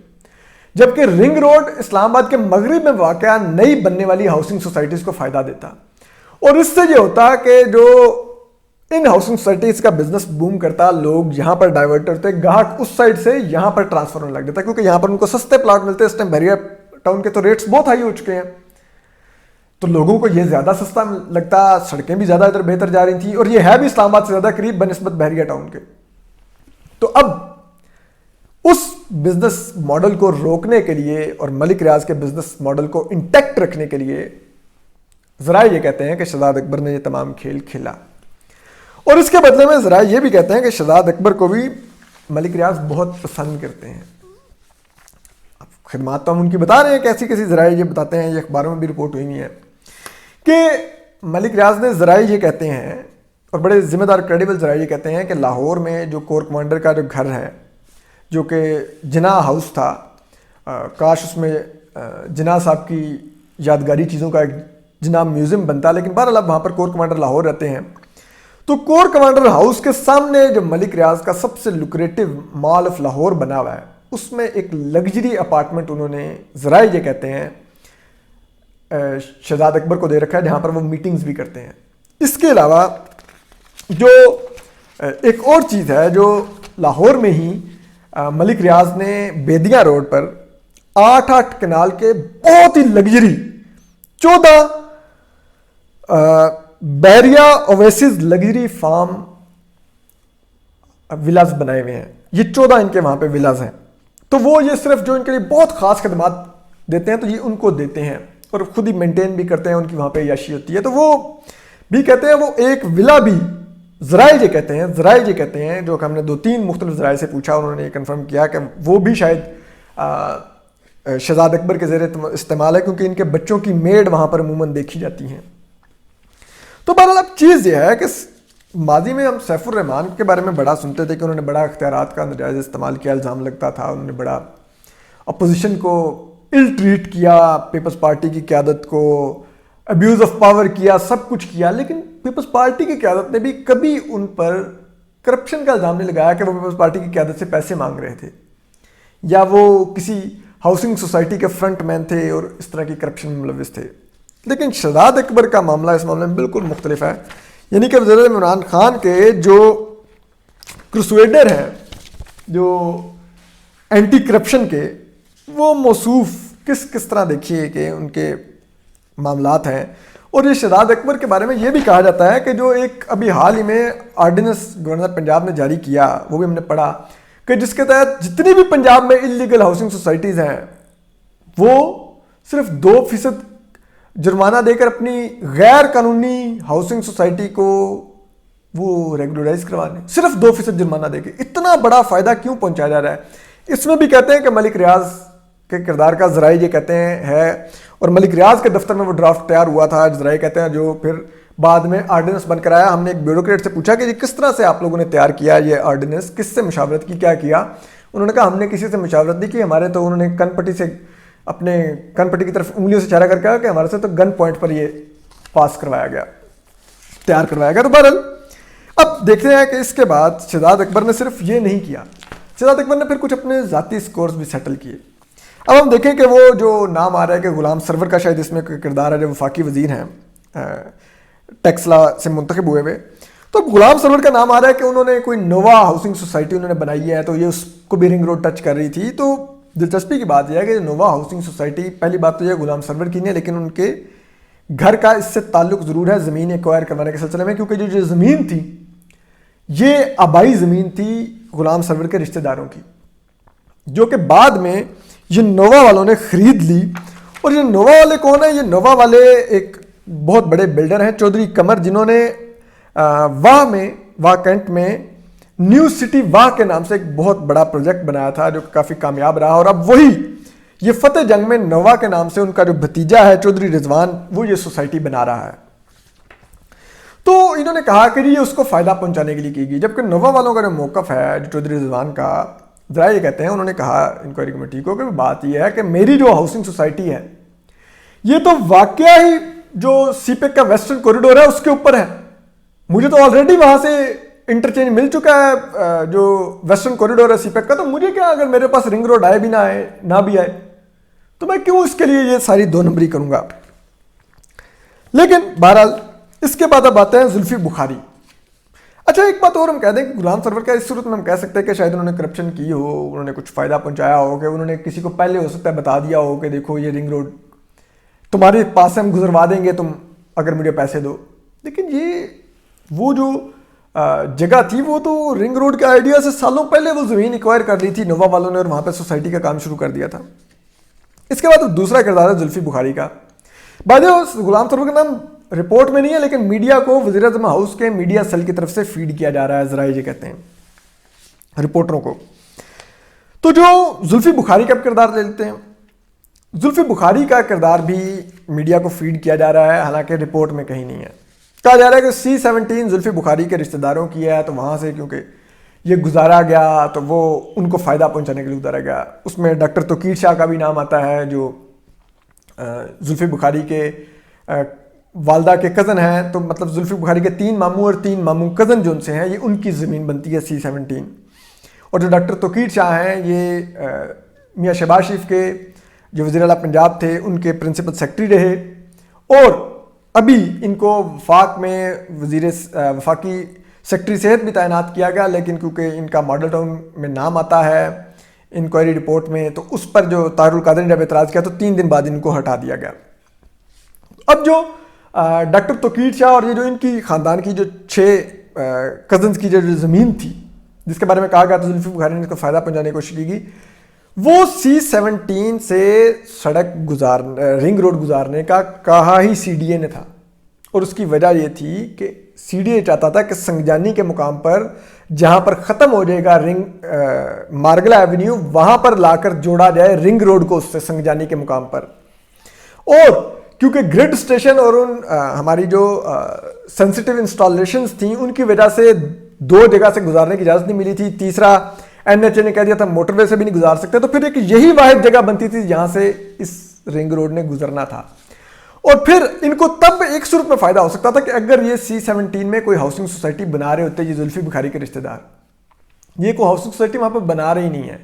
جبکہ رنگ روڈ اسلام آباد کے مغرب میں واقع نئی بننے والی ہاؤسنگ سوسائٹیز کو فائدہ دیتا، اور اس سے یہ ہوتا کہ جو ان ہاؤسنگ سوسائٹیز کا بزنس بوم کرتا، لوگ یہاں پر ڈائیورٹ ہوتے، گاہک اس سائڈ سے یہاں پر ٹرانسفر ہونے لگ جاتا، کیونکہ یہاں پر ان کو سستے پلاٹ ملتے، اس ٹائم بحریہ ٹاؤن کے تو ریٹس بہت ہائی ہو چکے ہیں، تو لوگوں کو یہ زیادہ سستا لگتا، سڑکیں بھی زیادہ ادھر بہتر جا رہی تھیں، اور یہ ہے بھی اسلام آباد سے زیادہ قریب بنسبت بحریہ ٹاؤن کے۔ تو اب اس بزنس ماڈل کو روکنے کے لیے اور ملک ریاض کے بزنس ماڈل کو انٹیکٹ رکھنے کے لیے ذرائع یہ کہتے ہیں کہ شہزاد اکبر نے یہ تمام کھیل کھیلا، اور اس کے بدلے میں ذرائع یہ بھی کہتے ہیں کہ شہزاد اکبر کو بھی ملک ریاض بہت پسند کرتے ہیں۔ خدمات تو ہم ان کی بتا رہے ہیں، کیسی کیسی ذرائع یہ بتاتے ہیں، یہ اخباروں میں بھی رپورٹ ہوئی ہے کہ ملک ریاض نے ذرائع یہ کہتے ہیں، اور بڑے ذمہ دار کریڈیبل ذرائع یہ کہتے ہیں کہ لاہور میں جو کور کمانڈر کا جو گھر ہے، جو کہ جناح ہاؤس تھا، کاش اس میں جناح صاحب کی یادگاری چیزوں کا ایک جناح میوزیم بنتا، لیکن بہرحال اب وہاں پر کور کمانڈر لاہور رہتے ہیں، تو کور کمانڈر ہاؤس کے سامنے جو ملک ریاض کا سب سے لوکریٹو مال آف لاہور بنا ہوا ہے، اس میں ایک لگژری اپارٹمنٹ انہوں نے ذرائع یہ کہتے ہیں شہزاد اکبر کو دے رکھا ہے، جہاں پر وہ میٹنگز بھی کرتے ہیں۔ اس کے علاوہ جو ایک اور چیز ہے جو لاہور میں ہی ملک ریاض نے بیدیاں روڈ پر 8 کنال کے بہت ہی لگژری 14 بحریہ اویسز لگژری فارم ولاز بنائے ہوئے ہیں، یہ 14 ان کے وہاں پہ ولاز ہیں، تو وہ یہ صرف جو ان کے لیے بہت خاص خدمات دیتے ہیں تو یہ ان کو دیتے ہیں، اور خود ہی مینٹین بھی کرتے ہیں، ان کی وہاں پہ عیاشی ہوتی ہے، تو وہ بھی کہتے ہیں وہ ایک ولا بھی ذرائع یہ کہتے ہیں جو کہ ہم نے 2-3 مختلف ذرائع سے پوچھا، انہوں نے یہ کنفرم کیا کہ وہ بھی شاید شہزاد اکبر کے زیر استعمال ہے، کیونکہ ان کے بچوں کی میڈ وہاں پر عموماً دیکھی جاتی ہیں۔ تو بہرحال اب چیز یہ ہے کہ ماضی میں ہم سیف الرحمان کے بارے میں بڑا سنتے تھے کہ انہوں نے بڑا اختیارات کا ناجائز استعمال کیا، الزام لگتا تھا، انہوں نے بڑا اپوزیشن کو ال ٹریٹ کیا، پیپلز پارٹی کی قیادت کو ابیوز آف پاور کیا، سب کچھ کیا، لیکن پیپلز پارٹی کی قیادت نے بھی کبھی ان پر کرپشن کا الزام نہیں لگایا کہ وہ پیپلز پارٹی کی قیادت سے پیسے مانگ رہے تھے، یا وہ کسی ہاؤسنگ سوسائٹی کے فرنٹ مین تھے اور اس طرح کی کرپشن میں ملوث تھے۔ لیکن شہزاد اکبر کا معاملہ اس معاملے میں بالکل مختلف ہے، یعنی کہ وزیر عمران خان کے جو کرسویڈر ہیں، جو اینٹی کرپشن کے، وہ موصوف کس طرح دیکھیے کہ ان کے معاملات ہیں، اور یہ شہزاد اکبر کے بارے میں یہ بھی کہا جاتا ہے کہ جو ایک ابھی حال ہی میں آرڈیننس گورنر پنجاب نے جاری کیا، وہ بھی ہم نے پڑھا، کہ جس کے تحت جتنی بھی پنجاب میں انلیگل ہاؤسنگ سوسائٹیز ہیں وہ صرف 2% جرمانہ دے کر اپنی غیر قانونی ہاؤسنگ سوسائٹی کو وہ ریگولرائز کروا لیں، صرف 2% جرمانہ دے کے۔ اتنا بڑا فائدہ کیوں پہنچایا جا رہا ہے؟ اس میں بھی کہتے ہیں کہ ملک ریاض کے کردار کا ذرائع یہ کہتے ہیں ہے، اور ملک ریاض کے دفتر میں وہ ڈرافٹ تیار ہوا تھا، ذرائع کہتے ہیں، جو پھر بعد میں آرڈیننس بن کر آیا۔ ہم نے ایک بیوروکریٹ سے پوچھا کہ یہ کس طرح سے آپ لوگوں نے تیار کیا یہ آرڈیننس، کس سے مشاورت کی، کیا کیا؟ انہوں نے کہا ہم نے کسی سے مشاورت نہیں کی، ہمارے تو انہوں نے کن پٹی سے اپنے کن پٹی کی طرف انگلیوں سے اشارہ کر کے کہا کہ ہمارے سے تو گن پوائنٹ پر یہ پاس کروایا گیا، تیار کروایا گیا۔ تو بہرحال اب دیکھتے ہیں کہ اس کے بعد شہزاد اکبر نے صرف یہ نہیں کیا، شہزاد اکبر نے پھر کچھ اپنے ذاتی سکورز بھی سیٹل کیے۔ اب ہم دیکھیں کہ وہ جو نام آ رہا ہے کہ غلام سرور کا شاید اس میں کردار ہے، جو وفاقی وزیر ہیں ٹیکس لا سے منتخب ہوئے ہوئے، تو غلام سرور کا نام آ رہا ہے کہ انہوں نے کوئی نووا ہاؤسنگ سوسائٹی انہوں نے بنائی ہے، تو یہ اس کو بھی رنگ روڈ ٹچ کر رہی تھی۔ تو دلچسپی کی بات یہ ہے کہ نووا ہاؤسنگ سوسائٹی، پہلی بات تو یہ غلام سرور کی نہیں ہے، لیکن ان کے گھر کا اس سے تعلق ضرور ہے زمین ایکوائر کروانے کے سلسلے میں، کیونکہ جو زمین تھی یہ آبائی زمین تھی غلام سرور کے رشتہ داروں کی، جو کہ بعد میں یہ نووا والوں نے خرید لی۔ اور یہ نووا والے کون ہیں؟ یہ نووا والے ایک بہت بڑے بلڈر ہیں، چودھری قمر، جنہوں نے واہ کینٹ میں نیو سٹی واہ کے نام سے ایک بہت بڑا پروجیکٹ بنایا تھا جو کافی کامیاب رہا، اور اب وہی یہ فتح جنگ میں نووا کے نام سے ان کا جو بھتیجا ہے چودھری رضوان، وہ یہ سوسائٹی بنا رہا ہے۔ تو انہوں نے کہا کہ یہ اس کو فائدہ پہنچانے کے لیے کی گئی، جبکہ نووا والوں کا جو موقف ہے جو چودھری رضوان کا، ذرا یہ کہتے ہیں، انہوں نے کہا انکوائری کمیٹی کو کہ بات یہ ہے کہ میری جو ہاؤسنگ سوسائٹی ہے یہ تو واقعہ ہی جو سی پیک کا ویسٹرن کوریڈور ہے اس کے اوپر ہے، مجھے تو آلریڈی وہاں سے انٹرچینج مل چکا ہے جو ویسٹرن کوریڈور ہے سی پیک کا، تو مجھے کیا اگر میرے پاس رنگ روڈ آئے بھی نہ بھی آئے تو میں کیوں اس کے لیے یہ ساری 2 نمبری کروں گا۔ لیکن بہرحال اس کے بعد اب آتے ہیں زلفی بخاری۔ اچھا ایک بات اور ہم کہہ دیں کہ غلام سرور کا اس صورت میں ہم کہہ سکتے ہیں کہ شاید انہوں نے کرپشن کی ہو، انہوں نے کچھ فائدہ پہنچایا ہو، کہ انہوں نے کسی کو پہلے ہو سکتا ہے بتا دیا ہو کہ دیکھو یہ رنگ روڈ تمہارے پاس سے ہم گزروا دیں گے تم اگر مجھے پیسے دو۔ لیکن یہ وہ جو جگہ تھی وہ تو رنگ روڈ کے آئیڈیا سے سالوں پہلے وہ زمین ایکوائر کر لی تھی نووا والوں نے، اور وہاں پہ سوسائٹی کا کام شروع کر دیا تھا۔ اس کے بعد دوسرا کردار ہے زلفی بخاری کا۔ غلام سرور کا نام رپورٹ میں نہیں ہے، لیکن میڈیا کو وزیر اعظم ہاؤس کے میڈیا سیل کی طرف سے فیڈ کیا جا رہا ہے، ذرائع یہ کہتے ہیں رپورٹروں کو۔ تو جو زلفی بخاری کا کردار لے لیتے ہیں، زلفی بخاری کا کردار بھی میڈیا کو فیڈ کیا جا رہا ہے، حالانکہ رپورٹ میں کہیں نہیں ہے۔ کہا جا رہا ہے کہ C-17 زلفی بخاری کے رشتہ داروں کی ہے، تو وہاں سے کیونکہ یہ گزارا گیا تو وہ ان کو فائدہ پہنچانے کے لیے گزارا گیا۔ اس میں ڈاکٹر توقیر شاہ کا بھی نام آتا ہے جو زلفی بخاری کے والدہ کے کزن ہیں، تو مطلب زلفی بخاری کے 3 ماموں اور 3 ماموں کزن جو ان سے ہیں، یہ ان کی زمین بنتی ہے C-17۔ اور جو ڈاکٹر توقیر شاہ ہیں یہ میاں شہباز شریف کے جو وزیر اعلیٰ پنجاب تھے ان کے پرنسپل سیکرٹری رہے، اور ابھی ان کو وفاق میں وفاقی سیکرٹری صحت بھی تعینات کیا گیا، لیکن کیونکہ ان کا ماڈل ٹاؤن میں نام آتا ہے انکوائری رپورٹ میں، تو اس پر جو طاہر القادری نے جب اعتراض کیا تو 3 دن بعد ان کو ہٹا دیا گیا۔ اب جو ڈاکٹر توقیر شاہ اور یہ جو ان کی خاندان کی جو 6 کزنز کی جو زمین تھی جس کے بارے میں کہا گیا تو زلفی بخاری نے اس کو فائدہ پہنچانے کی کوشش کی گئی، وہ C-17 سے رنگ روڈ گزارنے کا کہا ہی CDA نے تھا، اور اس کی وجہ یہ تھی کہ CDA چاہتا تھا کہ سنگجانی کے مقام پر جہاں پر ختم ہو جائے گا مارگلا ایونیو، وہاں پر لا کر جوڑا جائے رنگ روڈ کو اس سے سنگجانی کے مقام پر۔ اور کیونکہ گریڈ اسٹیشن اور ہماری جو سینسٹیو انسٹالیشنز تھیں ان کی وجہ سے 2 جگہ سے گزارنے کی اجازت نہیں ملی تھی، تیسرا NHA نے کہہ دیا تھا موٹر وے سے بھی نہیں گزار سکتے، تو پھر ایک یہی واحد جگہ بنتی تھی جہاں سے اس رنگ روڈ نے گزرنا تھا۔ اور پھر ان کو تب ایک صورت میں فائدہ ہو سکتا تھا کہ اگر یہ C-17 میں کوئی ہاؤسنگ سوسائٹی بنا رہے ہوتے یہ زلفی بخاری کے رشتہ دار، یہ کوئی ہاؤسنگ سوسائٹی وہاں پہ بنا رہی نہیں ہے۔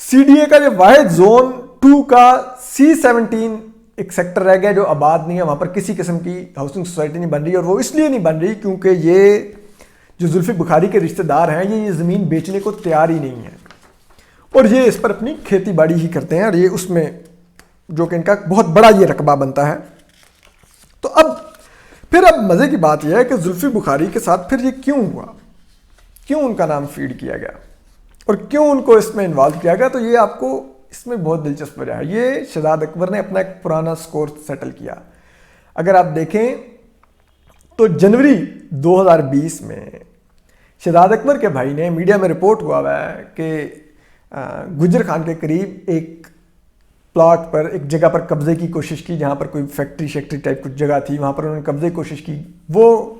CDA کا یہ واحد زون 2 کا C-17 ایک سیکٹر رہ گیا جو آباد نہیں ہے، وہاں پر کسی قسم کی ہاؤسنگ سوسائٹی نہیں بن رہی، اور وہ اس لیے نہیں بن رہی کیونکہ یہ جو زلفی بخاری کے رشتہ دار ہیں یہ زمین بیچنے کو تیار ہی نہیں ہے، اور یہ اس پر اپنی کھیتی باڑی ہی کرتے ہیں، اور یہ اس میں جو کہ ان کا بہت بڑا یہ رقبہ بنتا ہے۔ تو اب مزے کی بات یہ ہے کہ زلفی بخاری کے ساتھ پھر یہ کیوں ہوا، کیوں ان کا نام فیڈ کیا گیا اور کیوں ان کو اس میں انوالو کیا گیا، تو یہ آپ کو اس میں بہت دلچسپ وجہ ہے. یہ شہزاد اکبر نے اپنا ایک پرانا سکور سیٹل کیا. اگر آپ دیکھیں تو جنوری 2020 میں شہزاد اکبر کے بھائی نے میڈیا میں رپورٹ ہوا ہے کہ گجر خان کے قریب ایک پلاٹ پر، ایک جگہ پر قبضے کی کوشش کی، جہاں پر کوئی فیکٹری شیکٹری ٹائپ کچھ جگہ تھی، وہاں پر انہوں نے قبضے کی کوشش کی. وہ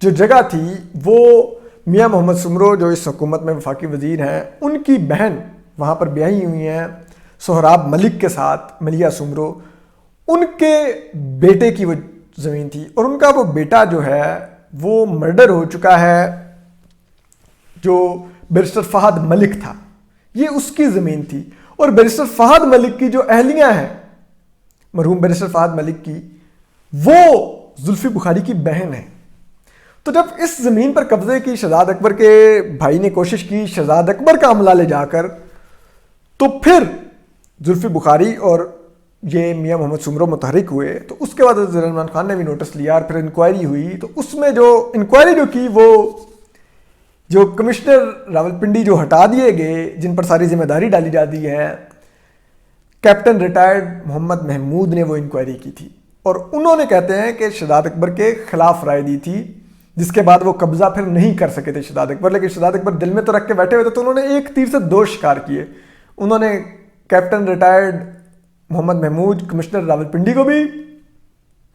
جو جگہ تھی وہ میاں محمد سمرو جو اس حکومت میں وفاقی وزیر ہیں ان کی بہن وہاں پر بیاہی ہوئی ہیں سہراب ملک کے ساتھ، ملیہ سمرو، ان کے بیٹے کی وہ زمین تھی اور ان کا وہ بیٹا جو ہے وہ مرڈر ہو چکا ہے، جو بیرسٹر فہد ملک تھا، یہ اس کی زمین تھی. اور بیرسٹر فہد ملک کی جو اہلیہ ہیں مرحوم بیرسٹر فہد ملک کی، وہ زلفی بخاری کی بہن ہے. تو جب اس زمین پر قبضے کی شہزاد اکبر کے بھائی نے کوشش کی شہزاد اکبر کا عملہ لے جا کر، تو پھر زلفی بخاری اور یہ میاں محمد سمرو متحرک ہوئے. تو اس کے بعد وزیر عمران خان نے بھی نوٹس لیا اور پھر انکوائری ہوئی. تو اس میں جو انکوائری جو کی، وہ جو کمشنر راولپنڈی جو ہٹا دیے گئے، جن پر ساری ذمہ داری ڈالی جاتی ہے، کیپٹن ریٹائرڈ محمد محمود نے وہ انکوائری کی تھی اور انہوں نے کہتے ہیں کہ شہزاد اکبر کے خلاف رائے دی تھی، جس کے بعد وہ قبضہ پھر نہیں کر سکے تھے شہزاد اکبر. لیکن شہزاد اکبر دل میں تو رکھ کے بیٹھے ہوئے تھے، تو انہوں نے ایک تیر سے دو شکار کیے. انہوں نے کیپٹن ریٹائرڈ محمد محمود کمشنر راولپنڈی کو بھی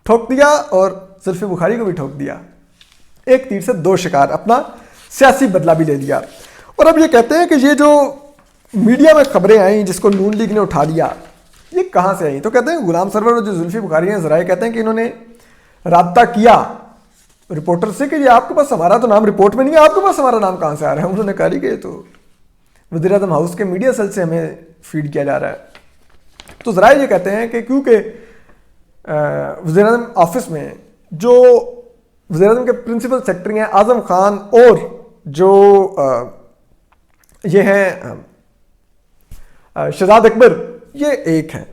ٹھوک دیا اور زلفی بخاری کو بھی ٹھوک دیا. ایک تیر سے دو شکار، اپنا سیاسی بدلہ بھی لے لیا. اور اب یہ کہتے ہیں کہ یہ جو میڈیا میں خبریں آئیں جس کو نون لیگ نے اٹھا لیا، یہ کہاں سے آئیں؟ تو کہتے ہیں غلام سرور اور جو زلفی بخاری ہیں ذرائع کہتے ہیں کہ انہوں نے رابطہ کیا رپورٹر سے کہ یہ آپ کے پاس ہمارا تو نام رپورٹ میں نہیں ہے، آپ کے پاس ہمارا نام کہاں سے آ رہا ہے؟ انہوں نے کہا کہ یہ تو وزیر اعظم ہاؤس کے میڈیا سیل سے ہمیں فیڈ کیا جا رہا ہے. تو ذرائع یہ کہتے ہیں کہ کیونکہ وزیر اعظم آفس میں جو وزیر اعظم کے پرنسپل سیکرٹری ہیں اعظم خان اور جو یہ ہیں شہزاد اکبر، یہ ایک ہیں،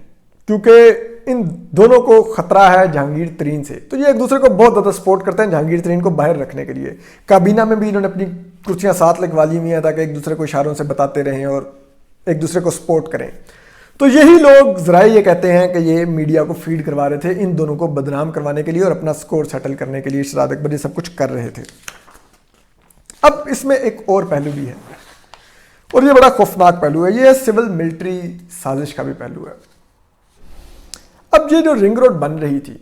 کیونکہ ان دونوں کو خطرہ ہے جہانگیر ترین سے. تو یہ ایک دوسرے کو بہت زیادہ سپورٹ کرتے ہیں جہانگیر ترین کو باہر رکھنے کے لیے. کابینہ میں بھی انہوں نے اپنی کرسیاں ساتھ لگوا لی ہوئی ہیں تاکہ ایک دوسرے کو اشاروں سے بتاتے رہیں اور ایک دوسرے کو سپورٹ کریں. تو یہی لوگ ذرائع یہ کہتے ہیں کہ یہ میڈیا کو فیڈ کروا رہے تھے ان دونوں کو بدنام کروانے کے لیے اور اپنا سکور سیٹل کرنے کے لیے شہزاد اکبر یہ سب کچھ کر رہے تھے. اب اس میں ایک اور پہلو بھی ہے اور یہ بڑا خوفناک پہلو ہے، یہ سول ملٹری سازش کا بھی پہلو ہے. اب یہ جو رنگ روڈ بن رہی تھی،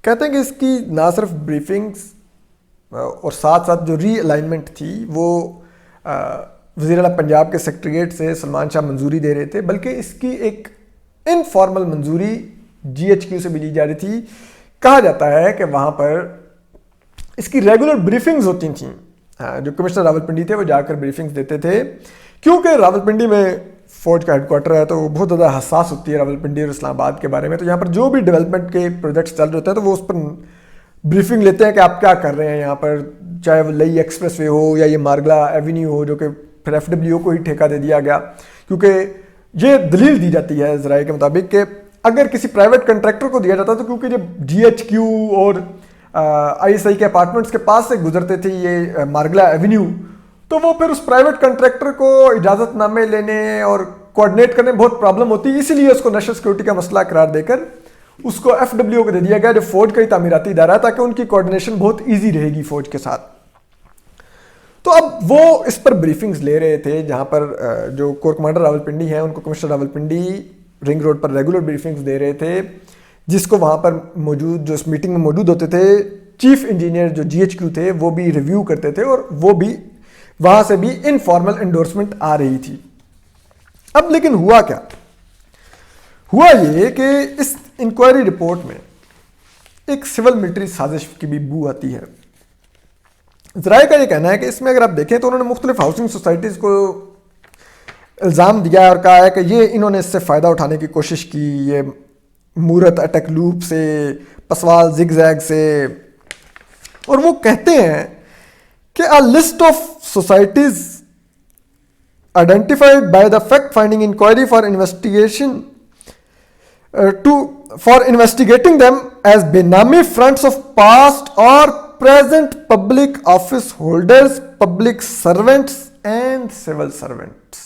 کہتے ہیں کہ اس کی نہ صرف بریفنگز اور ساتھ ساتھ جو ری الائنمنٹ تھی وہ وزیر اعلیٰ پنجاب کے سیکریٹریٹ سے سلمان شاہ منظوری دے رہے تھے، بلکہ اس کی ایک انفارمل منظوری جی ایچ کیو سے بھی لی جا رہی تھی. کہا جاتا ہے کہ وہاں پر اس کی ریگولر بریفنگز ہوتی تھیں. جو کمشنر راولپنڈی تھے وہ جا کر بریفنگز دیتے تھے، کیونکہ راولپنڈی میں فوج کا ہیڈ کوارٹر ہے تو وہ بہت زیادہ حساس ہوتی ہے راولپنڈی اور اسلام آباد کے بارے میں. تو یہاں پر جو بھی ڈیولپمنٹ کے پروجیکٹس چل رہے ہوتے ہیں تو وہ اس پر بریفنگ لیتے ہیں کہ آپ کیا کر رہے ہیں یہاں پر، چاہے وہ لئی ایکسپریس وے ہو یا یہ مارگلا ایونیو ہو جو کہ پھر ایف ڈبلیو کو ہی ٹھیکہ دے دیا گیا. کیونکہ یہ دلیل دی جاتی ہے ذرائع کے مطابق کہ اگر کسی پرائیویٹ کنٹریکٹر کو دیا جاتا تو کیونکہ جب جی ایچ کیو اور آئی ایس آئی کے اپارٹمنٹس کے پاس سے گزرتے تھے یہ مارگلا ایونیو، تو وہ پھر اس پرائیویٹ کنٹریکٹر کو اجازت نامے لینے اور کوآرڈینیٹ کرنے میں بہت پرابلم ہوتی ہے. اسی لیے اس کو نیشنل سیکورٹی کا مسئلہ قرار دے کر اس کو ایف ڈبلیو کو دے دیا گیا جو فوج کا ہی تعمیراتی ادارہ ہے، تاکہ ان کی کوآرڈینیشن بہت ایزی رہے گی فوج کے ساتھ. تو اب وہ اس پر بریفنگز لے رہے تھے جہاں پر جو کور کمانڈر راولپنڈی ہیں ان کو کمشنر راولپنڈی رنگ روڈ پر ریگولر بریفنگز دے رہے تھے، جس کو وہاں پر موجود جو اس میٹنگ میں موجود ہوتے تھے چیف انجینئر جو جی ایچ کیو تھے وہ بھی ریویو کرتے تھے اور وہ بھی وہاں سے بھی انفارمل انڈورسمنٹ آ رہی تھی. اب لیکن ہوا کیا؟ ہوا یہ کہ اس انکوائری رپورٹ میں ایک سول ملٹری سازش کی بھی بو آتی ہے. ذرائع کا یہ کہنا ہے کہ اس میں اگر آپ دیکھیں تو انہوں نے مختلف ہاؤسنگ سوسائٹیز کو الزام دیا ہے اور کہا ہے کہ یہ انہوں نے اس سے فائدہ اٹھانے کی کوشش کی، یہ مورت اٹک لوپ سے، پسوال زگ زیگ سے. اور وہ کہتے ہیں کہ a list of societies identified by the fact finding inquiry for investigation for investigating them as benami fronts of past or present public office holders, public servants and civil servants.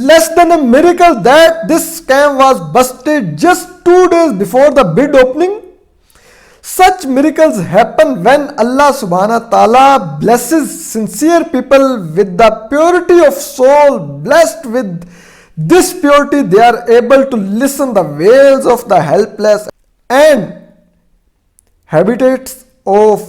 less than a miracle that this scam was busted just 2 days before the bid opening. Such miracles happen when Allah subhanahu wa ta'ala blesses sincere people with the purity of soul. Blessed with this purity, they are able to listen the wails of the helpless and habitats of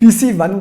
PC1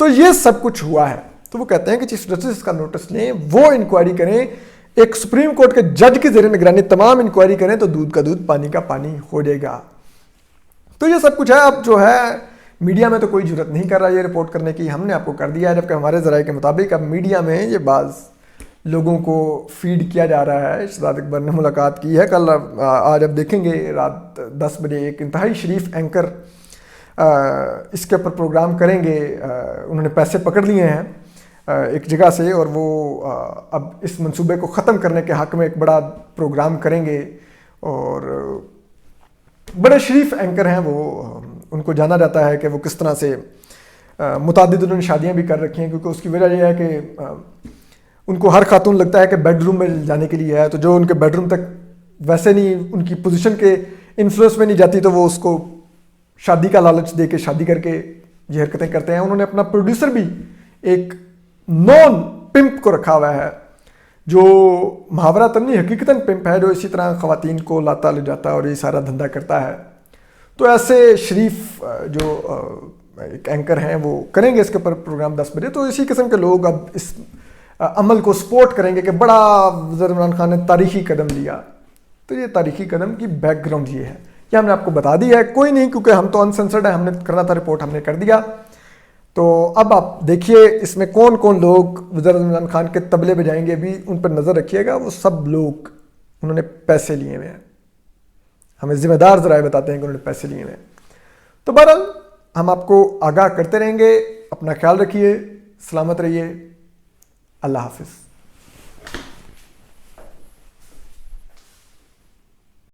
تو یہ سب کچھ ہوا ہے. تو وہ کہتے ہیں کہ چیف جسٹس اس کا نوٹس لیں, وہ انکوائری کریں, ایک سپریم کورٹ کے جج کی زیر نگرانی تمام انکوائری کریں تو دودھ کا دودھ پانی کا پانی ہو جائے گا. تو یہ سب کچھ ہے. اب جو ہے میڈیا میں تو کوئی ضرورت نہیں کر رہا یہ رپورٹ کرنے کی, ہم نے آپ کو کر دیا ہے, جبکہ ہمارے ذرائع کے مطابق اب میڈیا میں یہ بعض لوگوں کو فیڈ کیا جا رہا ہے. شہزاد اکبر نے ملاقات کی ہے کل, آج اب دیکھیں گے رات 10 بجے ایک انتہائی شریف اینکر اس کے اوپر پروگرام کریں گے. انہوں نے پیسے پکڑ لیے ہیں ایک جگہ سے, اور وہ اب اس منصوبے کو ختم کرنے کے حق میں ایک بڑا پروگرام کریں گے. اور بڑے شریف اینکر ہیں وہ, ان کو جانا جاتا ہے کہ وہ کس طرح سے متعدد انہوں نے شادیاں بھی کر رکھی ہیں, کیونکہ اس کی وجہ یہ ہے کہ ان کو ہر خاتون لگتا ہے کہ بیڈ روم میں جانے کے لیے ہے, تو جو ان کے بیڈ روم تک ویسے نہیں ان کی پوزیشن کے انفلوئنس میں نہیں جاتی تو وہ اس کو شادی کا لالچ دے کے شادی کر کے یہ حرکتیں کرتے ہیں. انہوں نے اپنا پروڈیوسر بھی ایک نان پمپ کو رکھا ہوا ہے, جو محاوراتن نہیں حقیقتاً پمپ ہے, جو اسی طرح خواتین کو لاتا لے جاتا اور یہ سارا دھندا کرتا ہے. تو ایسے شریف جو ایک اینکر ہیں وہ کریں گے اس کے اوپر پروگرام 10 بجے. تو اسی قسم کے لوگ اب اس عمل کو سپورٹ کریں گے کہ بڑا وزیر عمران خان نے تاریخی قدم لیا. تو یہ تاریخی قدم کی بیک گراؤنڈ یہ ہے, یہ ہم نے آپ کو بتا دی ہے. کوئی نہیں, کیونکہ ہم تو انسنسرڈ ہیں, ہم نے کرنا تھا رپورٹ, ہم نے کر دیا. تو اب آپ دیکھیے اس میں کون کون لوگ وزیر عمران خان کے طبلے بجائیں گے, بھی ان پر نظر رکھیے گا. وہ سب لوگ انہوں نے پیسے لیے ہوئے ہیں, ہمیں ذمہ دار ذرائع بتاتے ہیں کہ انہوں نے پیسے لیے ہوئے ہیں. تو بہرحال ہم آپ کو آگاہ کرتے رہیں گے. اپنا خیال رکھیے, سلامت رہیے, اللہ حافظ.